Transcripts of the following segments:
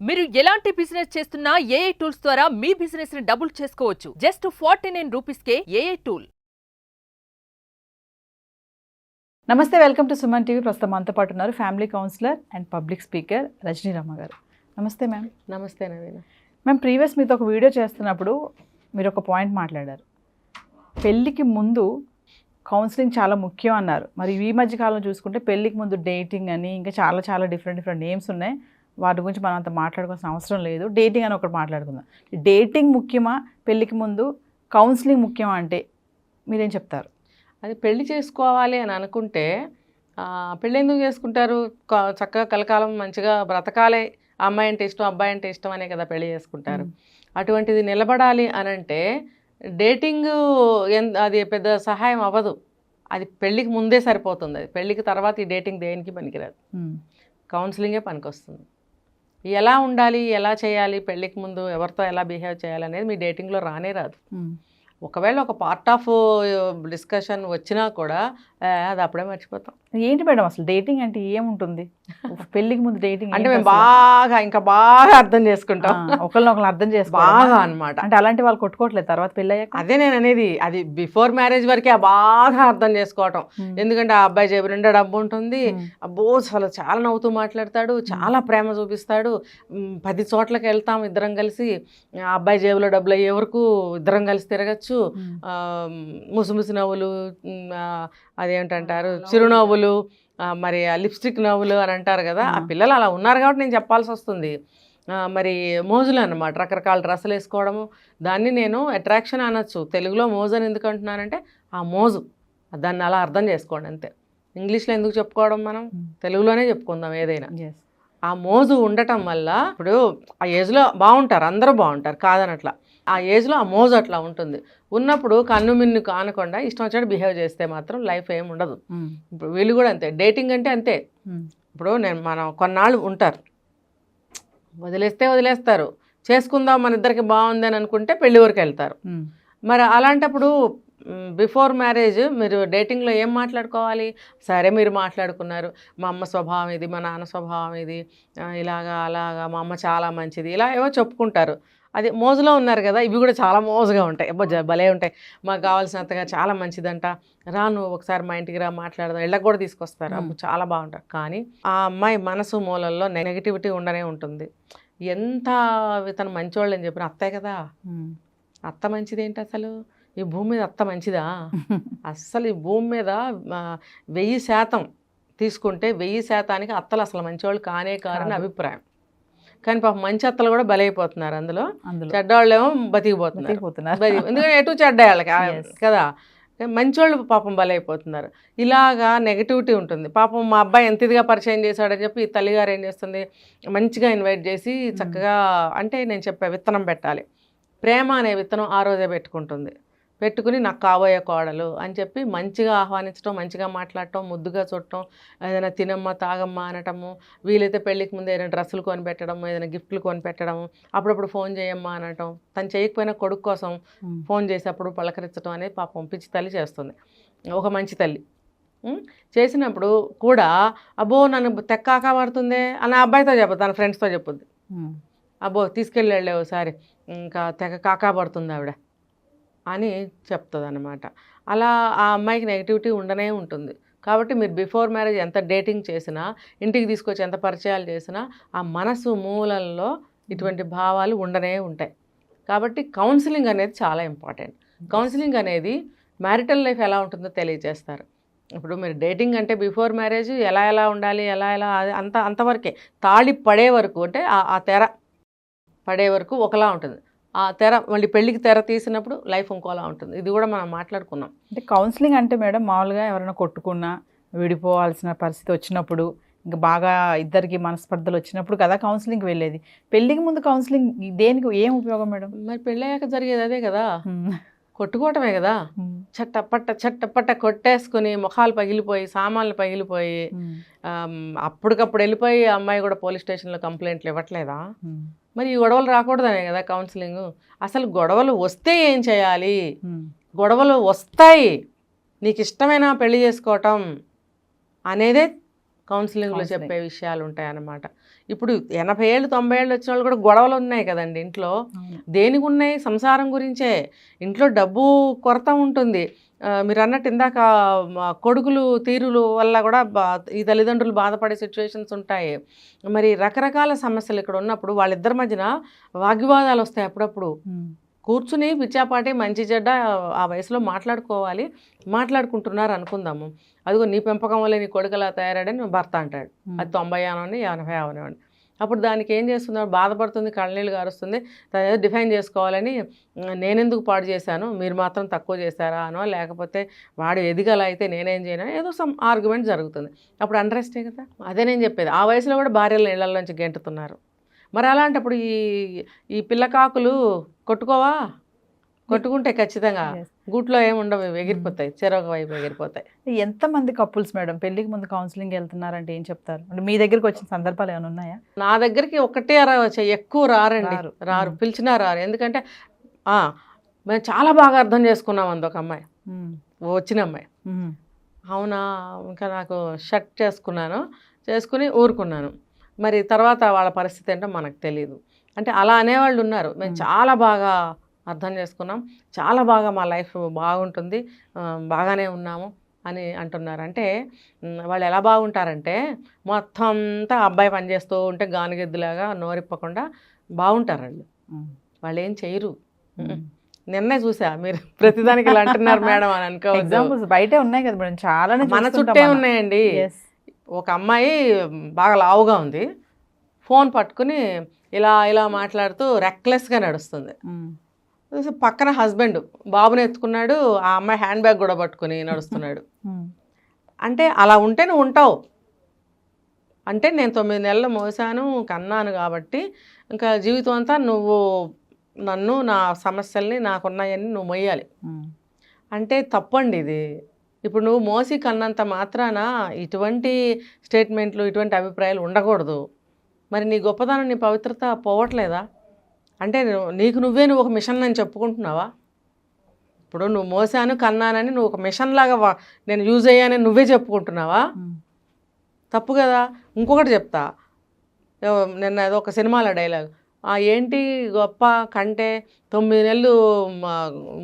మీరు ఎలాంటి బిజినెస్ చేస్తున్నా ఏఐ టూల్స్ ద్వారా మీ బిజినెస్ ని డబుల్ చేసుకోవచ్చు. జస్ట్ 49 రూపీస్కే ఏఐ టూల్. నమస్తే, వెల్కమ్ టు సుమన్ టీవీ. ప్రస్తుతం మనతో పాటు ఉన్నారు family counsellor and public speaker Rajani Ramma గారు. నమస్తే మ్యామ్. నమస్తే నవీన. మ్యామ్, ప్రీవియస్ మీతో ఒక వీడియో చేస్తున్నప్పుడు మీరు ఒక పాయింట్ మాట్లాడారు. పెళ్ళికి ముందు కౌన్సిలింగ్ చాలా ముఖ్యం అన్నారు. మరి ఈ మధ్య కాలంలో చూసుకుంటే పెళ్ళికి ముందు డేటింగ్ అని ఇంకా చాలా డిఫరెంట్ నేమ్స్ ఉన్నాయి. వాటి గురించి మనం అంత మాట్లాడుకోవాల్సిన అవసరం లేదు. డేటింగ్ అని ఒకటి మాట్లాడుకుందాం. డేటింగ్ ముఖ్యమా, పెళ్ళికి ముందు కౌన్సిలింగ్ ముఖ్యమా అంటే మీరేం చెప్తారు? అది పెళ్లి చేసుకోవాలి అని అనుకుంటే పెళ్ళి ఎందుకు చేసుకుంటారు? చక్కగా కలకాలం మంచిగా బ్రతకాలి, అమ్మాయి అంటే ఇష్టం అబ్బాయి అంటే ఇష్టం అనే కదా పెళ్లి చేసుకుంటారు. అటువంటిది నిలబడాలి అని అంటే డేటింగ్ అది పెద్ద సహాయం అవ్వదు. అది పెళ్ళికి ముందే సరిపోతుంది. అది పెళ్ళికి తర్వాత ఈ డేటింగ్ దేనికి పనికిరాదు. కౌన్సిలింగే పనికొస్తుంది. ఎలా ఉండాలి, ఎలా చేయాలి, పెళ్ళికి ముందు ఎవరితో ఎలా బిహేవ్ చేయాలి అనేది మీ డేటింగ్లో రానే రాదు. ఒకవేళ ఒక పార్ట్ ఆఫ్ డిస్కషన్ వచ్చినా కూడా అది అప్పుడే మర్చిపోతాం. ఏంటి మేడం అసలు డేటింగ్ అంటే ఏముంటుంది? పెళ్ళికి ముందు డేటింగ్ అంటే మేము బాగా అర్థం చేసుకుంటాం, ఒకళ్ళు అర్థం చేసుకోవాలి బాగా అనమాట. అంటే అలాంటి వాళ్ళు కొట్టుకోవట్లేదు తర్వాత పెళ్ళి అయ్యాక. అదే నేను అనేది, అది బిఫోర్ మ్యారేజ్ వరకే బాగా అర్థం చేసుకోవటం. ఎందుకంటే ఆ అబ్బాయి జేబు నిండా డబ్బు ఉంటుంది, అబ్బో అసలు చాలా నవ్వుతూ మాట్లాడతాడు, చాలా ప్రేమ చూపిస్తాడు, 10 చోట్లకి వెళ్తాం ఇద్దరం కలిసి, ఆ అబ్బాయి జేబులో డబ్బులు అయ్యే వరకు ఇద్దరం కలిసి తిరగచ్చు, ముసిముసి నవ్వులు, అదేంటంటారు చిరునవ్వులు, మరి లిప్స్టిక్ నవ్వులు అని అంటారు కదా. ఆ పిల్లలు అలా ఉన్నారు కాబట్టి నేను చెప్పాల్సి వస్తుంది. మరి మోజులు అన్నమాట, రకరకాల డ్రెస్సులు వేసుకోవడము, దాన్ని నేను అట్రాక్షన్ అనొచ్చు. తెలుగులో మోజు అని ఎందుకు అంటున్నానంటే ఆ మోజు, దాన్ని అలా అర్థం చేసుకోండి అంతే. ఇంగ్లీష్లో ఎందుకు చెప్పుకోవడం, మనం తెలుగులోనే చెప్పుకుందాం ఏదైనా. ఆ మోజు ఉండటం వల్ల ఇప్పుడు ఆ ఏజ్లో బాగుంటారు, అందరూ బాగుంటారు కాదనట్లా. ఆ ఏజ్లో ఆ మోజు అట్లా ఉంటుంది. ఉన్నప్పుడు కన్ను మిన్ను కానకుండా ఇష్టం వచ్చినట్టు బిహేవ్ చేస్తే మాత్రం లైఫ్ ఏమి ఉండదు. ఇప్పుడు వీళ్ళు కూడా అంతే, డేటింగ్ అంటే అంతే. ఇప్పుడు మనం కొన్నాళ్ళు ఉంటారు, వదిలేస్తారు, చేసుకుందాం మన ఇద్దరికి బాగుంది అని అనుకుంటే పెళ్లి వరకు వెళ్తారు. మరి అలాంటప్పుడు బిఫోర్ మ్యారేజ్ మీరు డేటింగ్లో ఏం మాట్లాడుకోవాలి? సరే మీరు మాట్లాడుకున్నారు, మా అమ్మ స్వభావం ఇది, మా నాన్న స్వభావం ఇది, ఇలాగా అలాగా, మా అమ్మ చాలా మంచిది, ఇలా ఏవో చెప్పుకుంటారు. అది మోజులో ఉన్నారు కదా. ఇవి కూడా చాలా మోజుగా ఉంటాయి, భలే ఉంటాయి. మాకు కావాల్సినంతగా చాలా మంచిదంట, రా నువ్వు ఒకసారి మా ఇంటికి రా మాట్లాడదాం, ఇళ్ళకి కూడా తీసుకొస్తారు, అప్పుడు చాలా బాగుంటారు. కానీ ఆ అమ్మాయి మనసు మూలల్లో నెగిటివిటీ ఉండనే ఉంటుంది. ఎంత తను మంచివాళ్ళు అని చెప్పిన అత్తే కదా. అత్త మంచిది ఏంటి అసలు? ఈ భూమి మీద అత్త మంచిదా? అస్సలు ఈ భూమి మీద 1000% తీసుకుంటే 1000%కి అత్తలు అసలు మంచివాళ్ళు కానే కారని అభిప్రాయం. కానీ పాపం మంచి అత్తలు కూడా బలైపోతున్నారు అందులో, చెడ్డవాళ్ళేమో బతికిపోతున్నారు. ఎందుకంటే ఎటు చెడ్డ వాళ్ళకి కదా, మంచివాళ్ళు పాపం బలైపోతున్నారు. ఇలాగా నెగిటివిటీ ఉంటుంది. పాపం మా అబ్బాయి ఎంత ఇదిగా పరిచయం చేశాడని చెప్పి ఈ తల్లిగారు ఏం చేస్తుంది, మంచిగా ఇన్వైట్ చేసి చక్కగా, అంటే నేను చెప్పే విత్తనం పెట్టాలి, ప్రేమ అనే విత్తనం ఆ రోజే పెట్టుకుని నాకు కాబోయే కోడలు అని చెప్పి మంచిగా ఆహ్వానించడం, మంచిగా మాట్లాడటం, ముద్దుగా చుట్టడం, ఏదైనా తినమ్మా తాగమ్మా అనటము, వీలైతే పెళ్ళికి ముందు ఏదైనా డ్రెస్సులు కొని పెట్టడం, ఏదైనా గిఫ్ట్లు కొని పెట్టడం, అప్పుడప్పుడు ఫోన్ చేయమ్మా అనటం, తను చేయకపోయినా కొడుకు కోసం ఫోన్ చేసేప్పుడు పలకరించడం అనేది పాపం పిచ్చి తల్లి చేస్తుంది, ఒక మంచి తల్లి. చేసినప్పుడు కూడా అబ్బో నన్ను తెక్కాక పడుతుందే అని అబ్బాయితో చెప్పదు, తన ఫ్రెండ్స్తో చెప్పుద్ది. అబ్బో తీసుకెళ్ళి ఒకసారి ఇంకా తెగ కాకా పడుతుంది ఆవిడ అని చెప్తుంది అనమాట. అలా ఆ అమ్మాయికి నెగిటివిటీ ఉండనే ఉంటుంది. కాబట్టి మీరు బిఫోర్ మ్యారేజ్ ఎంత డేటింగ్ చేసినా, ఇంటికి తీసుకొచ్చి ఎంత పరిచయాలు చేసినా, ఆ మనసు మూలల్లో ఇటువంటి భావాలు ఉండనే ఉంటాయి. కాబట్టి కౌన్సిలింగ్ అనేది చాలా ఇంపార్టెంట్. కౌన్సిలింగ్ అనేది మ్యారిటల్ లైఫ్ ఎలా ఉంటుందో తెలియజేస్తారు. ఇప్పుడు మీరు డేటింగ్ అంటే బిఫోర్ మ్యారేజ్ ఎలా ఉండాలి, ఎలా అంతవరకే. తాళి పడే వరకు, అంటే ఆ తెర పడే వరకు ఒకలా ఉంటుంది. ఆ తెర మళ్ళీ పెళ్ళికి తెర తీసినప్పుడు లైఫ్ ఇంకోలా ఉంటుంది. ఇది కూడా మనం మాట్లాడుకున్నాం. అంటే కౌన్సిలింగ్ అంటే మేడం మామూలుగా ఎవరైనా కొట్టుకున్నా, విడిపోవాల్సిన పరిస్థితి వచ్చినప్పుడు, ఇంకా బాగా ఇద్దరికి మనస్పర్ధలు వచ్చినప్పుడు కదా కౌన్సిలింగ్కి వెళ్ళేది. పెళ్ళికి ముందు కౌన్సిలింగ్ దేనికి ఏం ఉపయోగం మేడం? మరి పెళ్ళయ్యాక జరిగేది అదే కదా, కొట్టుకోవటమే కదా. చట్టపట్ట కొట్టేసుకుని ముఖాలు పగిలిపోయి, సామాన్లు పగిలిపోయి, అప్పటికప్పుడు వెళ్ళిపోయి అమ్మాయి కూడా పోలీస్ స్టేషన్లో కంప్లైంట్లు ఇవ్వట్లేదా? మరి ఈ గొడవలు రాకూడదనే కదా కౌన్సిలింగ్. అసలు గొడవలు వస్తే ఏం చేయాలి? గొడవలు వస్తాయి, నీకు ఇష్టమైన పెళ్లి చేసుకోవటం అనేదే కౌన్సిలింగ్లో చెప్పే విషయాలు ఉంటాయి అన్నమాట. ఇప్పుడు 80 ఏళ్ళు 90 ఏళ్ళు వచ్చిన వాళ్ళు కూడా గొడవలు ఉన్నాయి కదండి ఇంట్లో. దేనికి ఉన్నాయి? సంసారం గురించే. ఇంట్లో డబ్బు కొరత ఉంటుంది. మీరు అన్నట్టు ఇందాక కొడుకులు తీరులు వల్ల కూడా ఈ తల్లిదండ్రులు బాధపడే సిచ్యువేషన్స్ ఉంటాయి. మరి రకరకాల సమస్యలు ఇక్కడ ఉన్నప్పుడు వాళ్ళిద్దరి మధ్యన వాగ్వివాదాలు వస్తాయి అప్పుడప్పుడు. కూర్చుని పిచ్చాపాటి మంచి చెడ్డ ఆ వయసులో మాట్లాడుకోవాలి. మాట్లాడుకుంటున్నారు అనుకుందాము. అదిగో నీ పెంపకం వల్ల నీ కొడుకు అలా తయారాడని భర్త అంటాడు. అది 90 అవనివ్వండి 80 అవనివ్వండి. అప్పుడు దానికి ఏం చేస్తున్నారు? బాధపడుతుంది, కళ్ళనీళ్ళు గారుస్తుంది. తను ఏదో డిఫైన్ చేసుకోవాలని నేనెందుకు పాడు చేశాను, మీరు మాత్రం తక్కువ చేశారా అనో, లేకపోతే వాడు ఎదిగల అయితే నేనేం చేయను, ఏదో సమ్ ఆర్గ్యుమెంట్ జరుగుతుంది. అప్పుడు అండర్స్టే కదా. అదే నేను చెప్పేది. ఆ వయసులో కూడా భార్యలు ఇళ్లలోంచి గెంటుతున్నారు. మరి అలాంటప్పుడు ఈ పిల్లకాకులు కొట్టుకోవా? కొట్టుకుంటే ఖచ్చితంగా గూట్లో ఏముండవు, ఎగిరిపోతాయి, చెరొక వైపు ఎగిరిపోతాయి. ఎంతమంది కపుల్స్ మేడం పెళ్లికి ముందు కౌన్సిలింగ్ వెళ్తున్నారంటే ఏం చెప్తారు? అంటే మీ దగ్గరికి వచ్చిన సందర్భాలు ఏమైనా ఉన్నాయా? నా దగ్గరికి ఒకటే వచ్చాయి, ఎక్కువ రారండి. రారు, పిలిచినా రారు. ఎందుకంటే మేము చాలా బాగా అర్థం చేసుకున్నాం అంది ఒక అమ్మాయి, వచ్చిన అమ్మాయి. అవునా, ఇంకా నాకు షట్ చేసుకుని ఊరుకున్నాను. మరి తర్వాత వాళ్ళ పరిస్థితి ఏంటో మనకు తెలియదు. అంటే అలా అనేవాళ్ళు ఉన్నారు. మేము చాలా బాగా అర్థం చేసుకున్నాం, చాలా బాగా మా లైఫ్ బాగుంటుంది, బాగానే ఉన్నాము అని అంటున్నారు. అంటే వాళ్ళు ఎలా బాగుంటారంటే మొత్తం అంతా అబ్బాయి పనిచేస్తూ ఉంటే గానుగెద్దులాగా నోరిప్పకుండా బాగుంటారు. వాళ్ళు ఏం చేయరు. నిన్నే చూసా, మీరు ప్రతిదానికి ఇలా అంటున్నారు మేడం అని అనుకోవచ్చు. బయటే ఉన్నాయి కదా మేడం, చాలా మన చుట్టే ఉన్నాయండి. ఒక అమ్మాయి బాగా లావుగా ఉంది, ఫోన్ పట్టుకుని ఇలా మాట్లాడుతూ రెక్లెస్గా నడుస్తుంది. పక్కన హస్బెండ్ బాబుని ఎత్తుకున్నాడు, ఆ అమ్మాయి హ్యాండ్ బ్యాగ్ కూడా పట్టుకుని నడుస్తున్నాడు. అంటే అలా ఉంటే నువ్వు ఉంటావు. అంటే నేను 9 నెలలు మోసాను, కన్నాను కాబట్టి ఇంకా జీవితం అంతా నువ్వు నన్ను, నా సమస్యల్ని, నాకున్నాయని నువ్వు మొయ్యాలి. అంటే తప్పండి ఇది. ఇప్పుడు నువ్వు మోసి కన్నంత మాత్రాన ఇటువంటి స్టేట్మెంట్లు, ఇటువంటి అభిప్రాయాలు ఉండకూడదు. మరి నీ గొప్పతనం, నీ పవిత్రత పోవట్లేదా? అంటే నీకు నువ్వు ఒక మిషన్ అని చెప్పుకుంటున్నావా? ఇప్పుడు నువ్వు మోసాను కన్నానని నువ్వు ఒక మిషన్ లాగా నేను యూజ్ అయ్యానని నువ్వే చెప్పుకుంటున్నావా? తప్పు కదా. ఇంకొకటి చెప్తా, నిన్న ఏదో ఒక సినిమాలో డైలాగ్, ఏంటి గొప్ప కంటే 9 నెలలు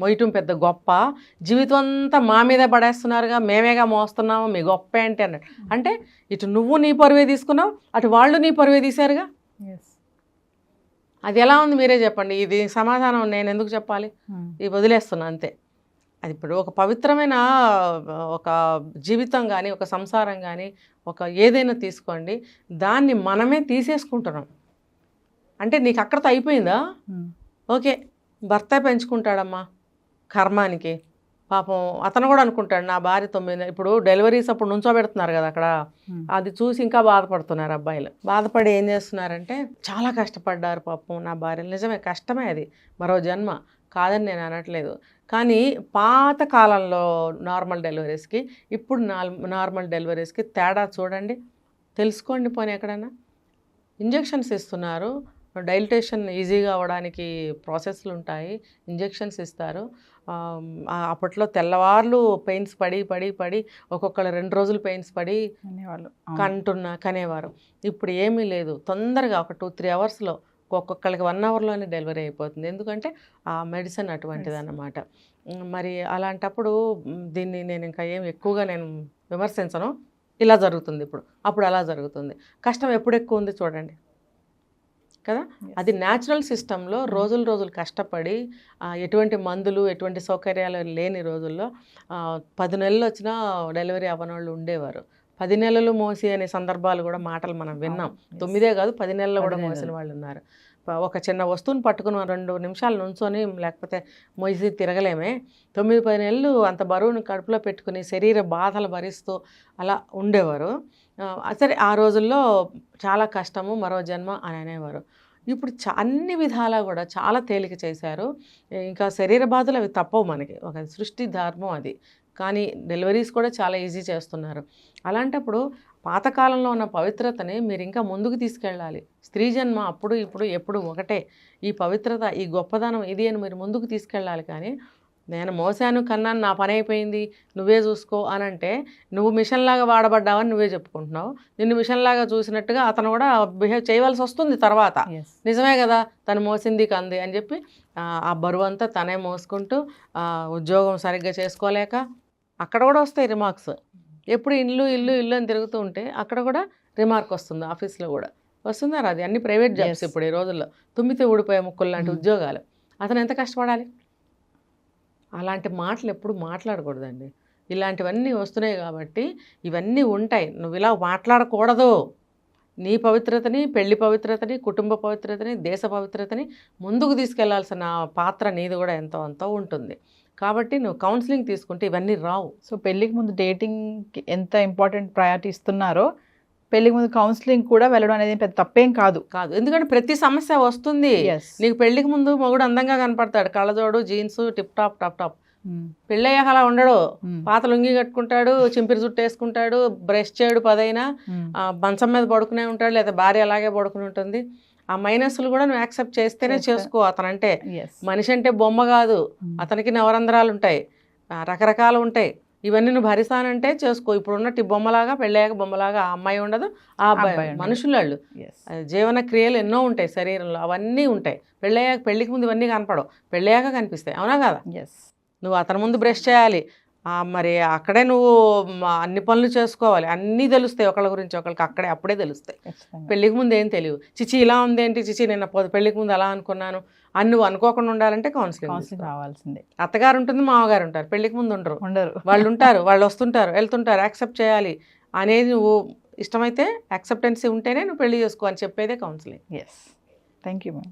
మొయ్యటం పెద్ద గొప్ప, జీవితం అంతా మా మీదే పడేస్తున్నారుగా, మేమేగా మోస్తున్నాము, మీ గొప్ప ఏంటి అన్నాడు. అంటే ఇటు నువ్వు నీ పరువే తీసుకున్నావు, అటు వాళ్ళు నీ పరువే తీశారుగా. అది ఎలా ఉంది మీరే చెప్పండి. ఇది సమాధానం నేను ఎందుకు చెప్పాలి? ఇది వదిలేస్తున్నా అంతే. అది ఇప్పుడు ఒక పవిత్రమైన ఒక జీవితం కానీ, ఒక సంసారం కానీ, ఒక ఏదైనా తీసుకోండి, దాన్ని మనమే తీసేసుకుంటున్నాం. అంటే నీకు అక్కడితో అయిపోయిందా? ఓకే, భర్త పెంచుకుంటాడమ్మా కర్మానికి. పాపం అతను కూడా అనుకుంటాడు, నా భార్య 9 ఇప్పుడు డెలివరీస్ అప్పుడు నుంచోబెడుతున్నారు కదా అక్కడ, అది చూసి ఇంకా బాధపడుతున్నారు అబ్బాయిలు. బాధపడి ఏం చేస్తున్నారంటే చాలా కష్టపడ్డారు పాపం నా భార్యలు. నిజమే, కష్టమే, అది మరో జన్మ కాదని నేను అనట్లేదు. కానీ పాత కాలంలో నార్మల్ డెలివరీస్కి ఇప్పుడు నార్మల్ డెలివరీస్కి తేడా చూడండి, తెలుసుకోండి. పోనీ ఎక్కడైనా ఇంజెక్షన్స్ ఇస్తున్నారు, డైలిటేషన్ ఈజీగా అవ్వడానికి ప్రాసెస్లు ఉంటాయి, ఇంజెక్షన్స్ ఇస్తారు. అప్పట్లో తెల్లవార్లు పెయిన్స్ పడి ఒక్కొక్కరు 2 రోజులు పెయిన్స్ పడి కనేవారు. ఇప్పుడు ఏమీ లేదు, తొందరగా ఒక 2-3 అవర్స్లో, ఒక్కొక్కరికి 1 అవర్లోనే డెలివరీ అయిపోతుంది. ఎందుకంటే ఆ మెడిసిన్ అటువంటిది అన్నమాట. మరి అలాంటప్పుడు దీన్ని నేను ఇంకా ఏం ఎక్కువగా నేను విమర్శించను. ఇలా జరుగుతుంది ఇప్పుడు, అప్పుడు అలా జరుగుతుంది. కష్టం ఎప్పుడు ఎక్కువ ఉంది చూడండి కదా. అది న్యాచురల్ సిస్టంలో రోజులు కష్టపడి ఎటువంటి మందులు, ఎటువంటి సౌకర్యాలు లేని రోజుల్లో 10 నెలలు వచ్చినా డెలివరీ అవ్వనోళ్ళు ఉండేవారు. 10 నెలలు మోసి అనే సందర్భాలు కూడా మాటలు మనం విన్నాం. 9 కాదు 10 నెలలు కూడా మోసిన వాళ్ళు ఉన్నారు. ఒక చిన్న వస్తువుని పట్టుకుని 2 నిమిషాలు నుంచొని లేకపోతే మోసి తిరగలేమే, 9-10 నెలలు అంత బరువును కడుపులో పెట్టుకుని శరీర బాధలు భరిస్తూ అలా ఉండేవారు. సరే, ఆ రోజుల్లో చాలా కష్టము, మరో జన్మ అని అనేవారు. ఇప్పుడు అన్ని విధాలా కూడా చాలా తేలిక చేశారు. ఇంకా శరీర బాధలు అవి తప్పవు మనకి, ఒక సృష్టి ధర్మం అది. కానీ డెలివరీస్ కూడా చాలా ఈజీ చేస్తున్నారు. అలాంటప్పుడు పాతకాలంలో ఉన్న పవిత్రతని మీరు ఇంకా ముందుకు తీసుకెళ్ళాలి. స్త్రీ జన్మ అప్పుడు ఇప్పుడు ఎప్పుడు ఒకటే. ఈ పవిత్రత, ఈ గొప్పదనం ఇది అని మీరు ముందుకు తీసుకెళ్ళాలి. కానీ నేను మోసాను కన్నాను నా పని అయిపోయింది నువ్వే చూసుకో అని అంటే నువ్వు మిషన్ లాగా వాడబడ్డావని నువ్వే చెప్పుకుంటున్నావు. నిన్ను మిషన్ లాగా చూసినట్టుగా అతను కూడా బిహేవ్ చేయవలసి వస్తుంది తర్వాత. నిజమే కదా, తను మోసింది కంది అని చెప్పి ఆ బరువు అంతా తనే మోసుకుంటూ ఉద్యోగం సరిగ్గా చేసుకోలేక అక్కడ కూడా వస్తాయి రిమార్క్స్. ఎప్పుడు ఇల్లు ఇల్లు ఇల్లు అని తిరుగుతూ ఉంటే అక్కడ కూడా రిమార్క్ వస్తుంది, ఆఫీస్లో కూడా వస్తుందా? అది అన్ని ప్రైవేట్ జాబ్స్ ఇప్పుడు ఈ రోజుల్లో. తుమ్మితే ఊడిపోయే ముక్కులు లాంటి ఉద్యోగాలు. అతను ఎంత కష్టపడాలి? అలాంటి మాటలు ఎప్పుడు మాట్లాడకూడదండి. ఇలాంటివన్నీ వస్తున్నాయి కాబట్టి ఇవన్నీ ఉంటాయి. నువ్వు ఇలా మాట్లాడకూడదు. నీ పవిత్రతని, పెళ్లి పవిత్రతని, కుటుంబ పవిత్రతని, దేశ పవిత్రతని ముందుకు తీసుకెళ్లాల్సిన పాత్ర నీది కూడా ఎంతో అంతో ఉంటుంది. కాబట్టి నువ్వు కౌన్సిలింగ్ తీసుకుంటే ఇవన్నీ రావు. సో పెళ్ళికి ముందు డేటింగ్కి ఎంత ఇంపార్టెంట్ ప్రయారిటీ ఇస్తున్నారో పెళ్ళికి ముందు కౌన్సిలింగ్ కూడా వెళ్ళడం అనేది పెద్ద తప్పేం కాదు. ఎందుకంటే ప్రతి సమస్య వస్తుంది. నీకు పెళ్లికి ముందు మొగుడు అందంగా కనపడతాడు, కళ్ళజోడు, jeans, tip top top top. పెళ్ళయ్యాక అలా ఉండడు. పాత లుంగి కట్టుకుంటాడు, చింపిరి జుట్టు వేసుకుంటాడు, బ్రష్ చేయడు, పదైనా మంచం మీద పడుకునే ఉంటాడు, లేదా భార్య అలాగే పడుకుని ఉంటుంది. ఆ మైనస్లు కూడా నువ్వు యాక్సెప్ట్ చేస్తేనే చేసుకో. అతనంటే మనిషి అంటే బొమ్మ కాదు, అతనికి నవరంధ్రాలు ఉంటాయి, రకరకాలు ఉంటాయి. ఇవన్నీ నువ్వు భరిస్తానంటే చేసుకో. ఇప్పుడు ఉన్నట్టు బొమ్మలాగా, పెళ్ళయ్యాక బొమ్మలాగా ఆ అమ్మాయి ఉండదు, ఆ అబ్బాయి మనుషులు. వాళ్ళు జీవన క్రియలు ఎన్నో ఉంటాయి శరీరంలో, అవన్నీ ఉంటాయి. పెళ్ళయ్యాక, పెళ్ళికి ముందు ఇవన్నీ కనపడవు, పెళ్ళయ్యాక కనిపిస్తాయి. అవునా కదా? నువ్వు అతని ముందు బ్రష్ చేయాలి, మరి అక్కడే నువ్వు అన్ని పనులు చేసుకోవాలి, అన్నీ తెలుస్తాయి ఒకళ్ళ గురించి ఒకళ్ళకి అక్కడే అప్పుడే తెలుస్తాయి. పెళ్ళికి ముందు ఏం తెలియదు. చిచి ఇలా ఉంది ఏంటి, చిచి నేను పెళ్ళికి ముందు అలా అనుకున్నాను అని నువ్వు అనుకోకుండా ఉండాలంటే కౌన్సిలింగ్ కావాల్సిందే. అత్తగారు ఉంటుంది, మామగారు ఉంటారు, పెళ్ళికి ముందు ఉండరు. వాళ్ళు ఉంటారు, వాళ్ళు వస్తుంటారు, వెళ్తుంటారు. యాక్సెప్ట్ చేయాలి అనేది నువ్వు ఇష్టమైతే యాక్సెప్టెన్సీ ఉంటేనే నువ్వు పెళ్లి చేసుకో అని చెప్పేదే కౌన్సిలింగ్. Thank you ma'am.